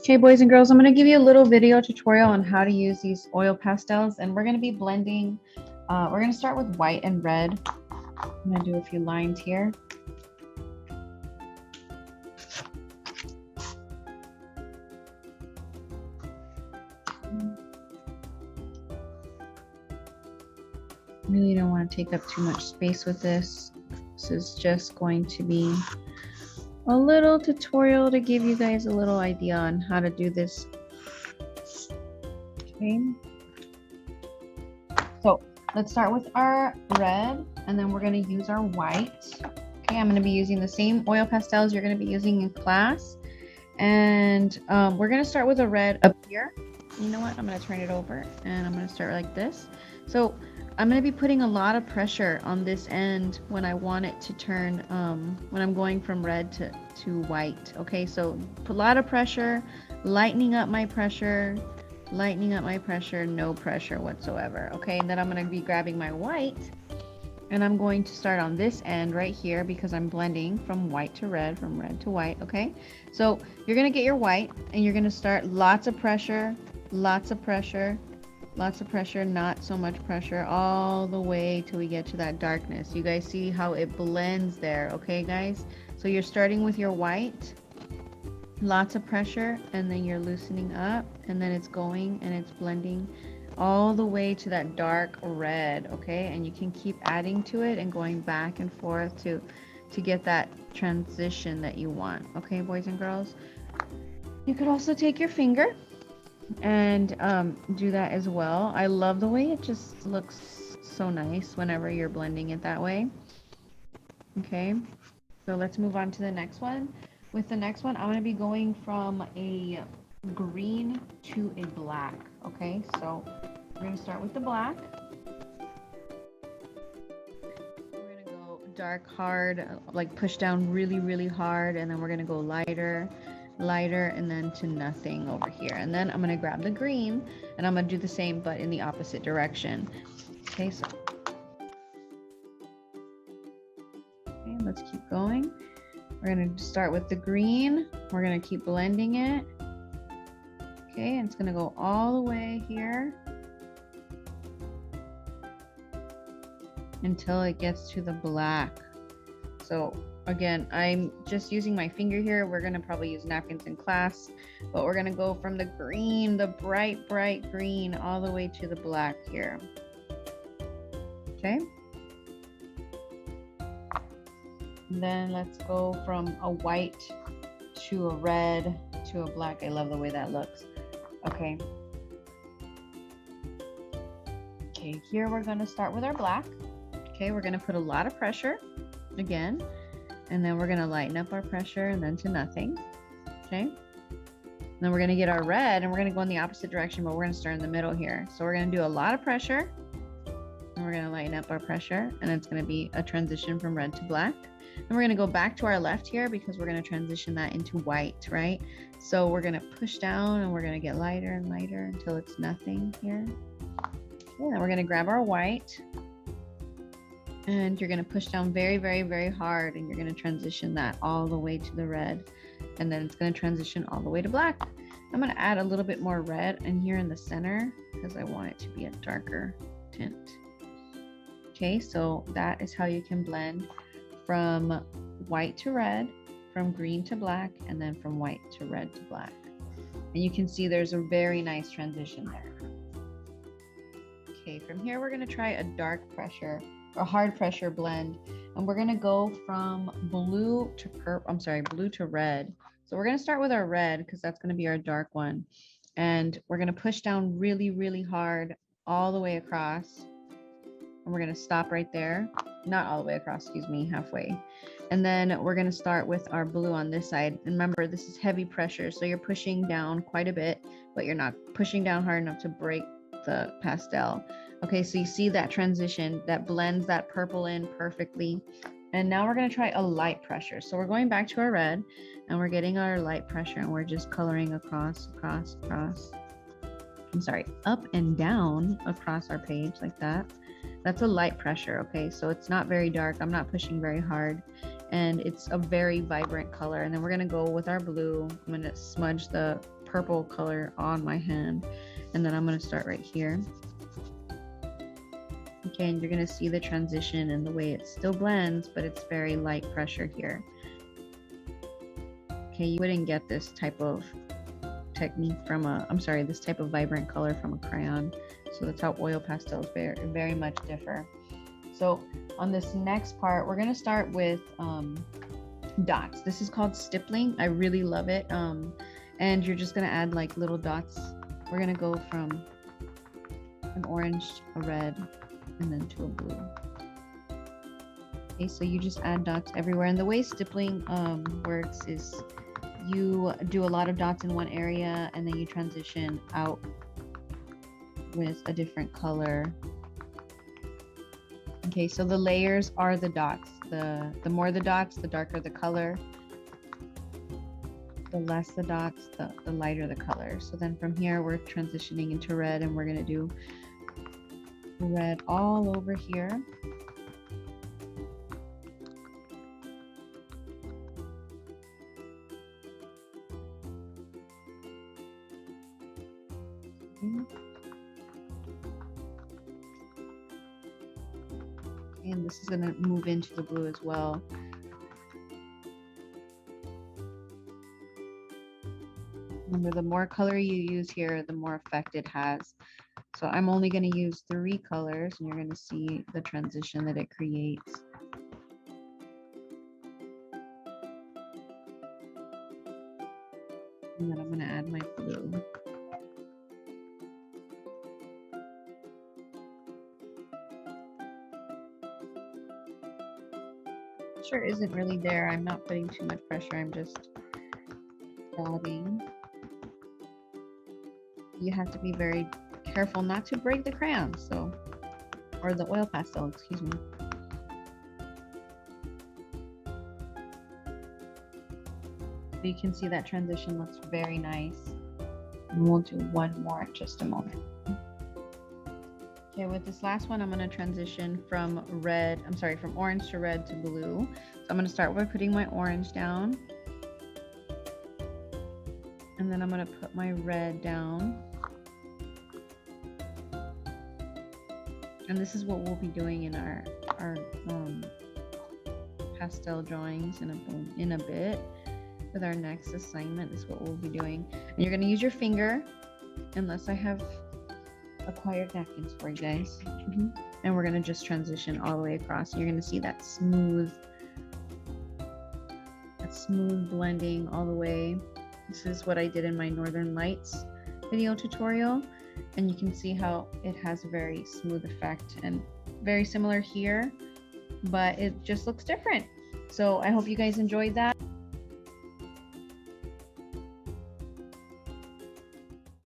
Okay, boys and girls, I'm going to give you a little video tutorial on how to use these oil pastels, and we're going to be blending. We're going to start with white and red. I'm going to do a few lines here. Really don't want to take up too much space with this. This is just going to be a little tutorial to give you guys a little idea on how to do this. Okay, so let's start with our red, and then we're going to use our white. Okay, I'm going to be using the same oil pastels you're going to be using in class, and we're going to start with a red up here. You know what, I'm going to turn it over and I'm going to start like this. So I'm going to be putting a lot of pressure on this end when I want it to turn, when I'm going from red to white. Okay, so put a lot of pressure, lightening up my pressure, no pressure whatsoever. Okay, and then I'm going to be grabbing my white, and I'm going to start on this end right here because I'm blending from white to red, from red to white. Okay, so you're going to get your white and you're going to start lots of pressure, not so much pressure, all the way till we get to that darkness. You guys see how it blends there? Okay, guys, so you're starting with your white, lots of pressure, and then you're loosening up, and then it's going and it's blending all the way to that dark red. Okay, and you can keep adding to it and going back and forth to get that transition that you want. Okay, boys and girls, you could also take your finger and do that as well. I love the way it just looks so nice whenever you're blending it that way. Okay, so let's move on to the next one. With the next one, I'm going to be going from a green to a black. Okay, so we're going to start with the black. We're going to go dark, hard, like push down really hard, and then we're going to go lighter, and then to nothing over here. And then I'm going to grab the green and I'm going to do the same but in the opposite direction. Okay, so let's keep going. We're going to start with the green. We're going to keep blending it. Okay, and it's going to go all the way here until it gets to the black. So again, I'm just using my finger here. We're going to probably use napkins in class, but we're going to go from the green, the bright green, all the way to the black here. Okay. And then let's go from a white to a red to a black. I love the way that looks. Okay. Okay, here we're going to start with our black. Okay, we're going to put a lot of pressure again, and then we're going to lighten up our pressure and then to nothing. Okay, then we're going to get our red and we're going to go in the opposite direction, but we're going to start in the middle here. So we're going to do a lot of pressure and we're going to lighten up our pressure, and it's going to be a transition from red to black. And we're going to go back to our left here because we're going to transition that into white, right? So we're going to push down and we're going to get lighter and lighter until it's nothing here. Okay, then we're going to grab our white, and you're going to push down very hard, and you're going to transition that all the way to the red, and then it's going to transition all the way to black. I'm going to add a little bit more red in here in the center because I want it to be a darker tint. Okay, so that is how you can blend from white to red, from green to black, and then from white to red to black. And you can see there's a very nice transition there. Okay, from here we're going to try a dark pressure or hard pressure blend, and we're going to go from blue to red. So we're going to start with our red because that's going to be our dark one, and we're going to push down really hard all the way across, and we're going to stop right there, not all the way across, excuse me, halfway. And then we're going to start with our blue on this side, and remember, this is heavy pressure, so you're pushing down quite a bit, but you're not pushing down hard enough to break the pastel. Okay, so you see that transition that blends that purple in perfectly. And now we're going to try a light pressure. So we're going back to our red and we're getting our light pressure, and we're just coloring up and down across our page like that. That's a light pressure. Okay, so it's not very dark. I'm not pushing very hard, and it's a very vibrant color. And then we're going to go with our blue. I'm going to smudge the purple color on my hand. And then I'm going to start right here. Okay, and you're going to see the transition and the way it still blends, but it's very light pressure here. Okay, you wouldn't get this type of technique from this type of vibrant color from a crayon. So that's how oil pastels very much differ. So on this next part, we're going to start with dots. This is called stippling. I really love it. And you're just going to add like little dots. We're going to go from an orange, a red, and then to a blue. Okay, so you just add dots everywhere. And the way stippling works is you do a lot of dots in one area and then you transition out with a different color. Okay, so the layers are the dots. The more the dots, the darker the color. The less the dots, the lighter the color. So then from here, we're transitioning into red, and we're going to do red all over here. And this is going to move into the blue as well. Remember, the more color you use here, the more effect it has. So I'm only going to use 3 colors, and you're going to see the transition that it creates. And then I'm going to add my blue. Pressure isn't really there. I'm not putting too much pressure. I'm just dabbing. You have to be very careful not to break the crayon, or the oil pastel, excuse me. You can see that transition looks very nice. And we'll do one more in just a moment. Okay, with this last one, I'm going to transition from orange to red to blue. So I'm going to start by putting my orange down. And then I'm going to put my red down. And this is what we'll be doing in our pastel drawings in a bit. With our next assignment, is what we'll be doing. And you're going to use your finger, unless I have acquired napkins for you guys. And we're going to just transition all the way across. You're going to see that smooth blending all the way. This is what I did in my Northern Lights video tutorial, and you can see how it has a very smooth effect, and very similar here, but it just looks different. So I hope you guys enjoyed that.